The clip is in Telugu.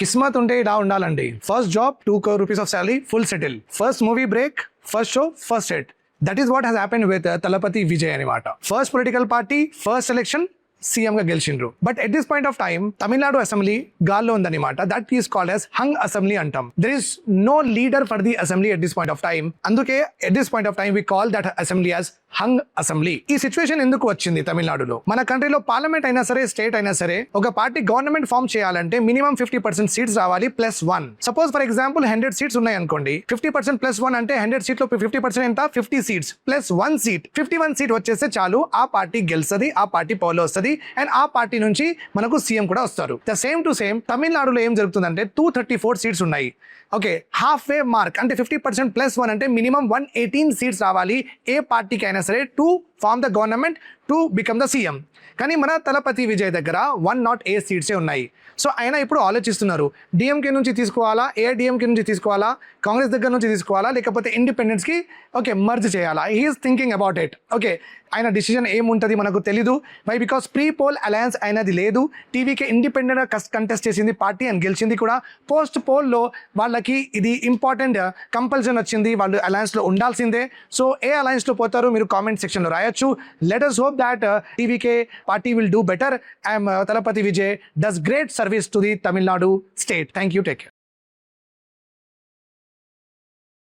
కిస్మత్ ఉంటే ఇలా ఉండాలండి. First job 2 crore rupees of salary, full settle. First movie break, first show, first set. That is what has happened with Thalapathy Vijay అనమాట. First political party, first election, CM గా గెలిచిండ్రు. But at this point of time Tamil Nadu assembly గాల్లో ఉందన్నమాట. That is called as hung assembly అంటాం. There is no leader for the assembly at this point of time. అందుకే at this point of time we call that assembly as hung assembly. ఈ సిచ్యువేషన్ ఎందుకు వచ్చింది తమిళనాడులో? మన కంట్రీలో పార్లమెంట్ అయినా సరే, స్టేట్ అయినా సరే, ఒక పార్టీ గవర్నమెంట్ ఫామ్ చేయాలంటే మినిమం 50% సీట్స్ రావాలి +1. సపోజ్ ఫర్ ఎగ్జాంపుల్ 100 సీట్స్ ఉన్నాయి అనుకోండి. 50% +1 అంటే 100 సీట్లో 50% ఎంత? 50 సీట్స్ +1 సీట్. 51 సీట్ వచ్చేస్తే చాలు, ఆ పార్టీ గెలుస్తుంది, ఆ పార్టీ పవర్లో వస్తుంది, అండ్ ఆ పార్టీ నుంచి మనకు సీఎం కూడా వస్తారు. ద సేమ్ టు సేమ్ తమిళనాడులో ఏం జరుగుతుందంటే 234 సీట్స్ ఉన్నాయి. ఓకే, హాఫ్ వే మార్క్ అంటే 50% +1 అంటే మినిమం 118 సీట్స్ రావాలి ఏ పార్టీకి అయినా సరే to form the government, to become the CM. కానీ మన తలపతి విజయ్ దగ్గర 108 సీట్సే ఉన్నాయి. సో ఆయన ఇప్పుడు ఆలోచిస్తున్నారు, డిఎంకే నుంచి తీసుకోవాలా, ఏఐడిఎంకే నుంచి తీసుకోవాలా, కాంగ్రెస్ దగ్గర నుంచి తీసుకోవాలా, లేకపోతే ఇండిపెండెన్స్కి ఓకే మర్జ్ చేయాలా. He's thinking about it. Okay, ఆయన డిసిజన్ ఏముంటుంది మనకు తెలీదు. Why? Because pre poll alliance అయినది లేదు. టీవీకే ఇండిపెండెంట్గా కంటెస్ట్ చేసింది పార్టీ అండ్ గెలిచింది కూడా. పోస్ట్ పోల్లో వాళ్ళకి ఇది ఇంపార్టెంట్ కంపల్షన్ వచ్చింది, వాళ్ళు అలయన్స్లో ఉండాల్సిందే. సో ఏ అలయన్స్లో పోతారు మీరు కామెంట్ సెక్షన్లో రాయొచ్చు. Let us hope that TVK party will do better. Talapati Vijay does great service to the Tamil Nadu state. Thank you. Take care.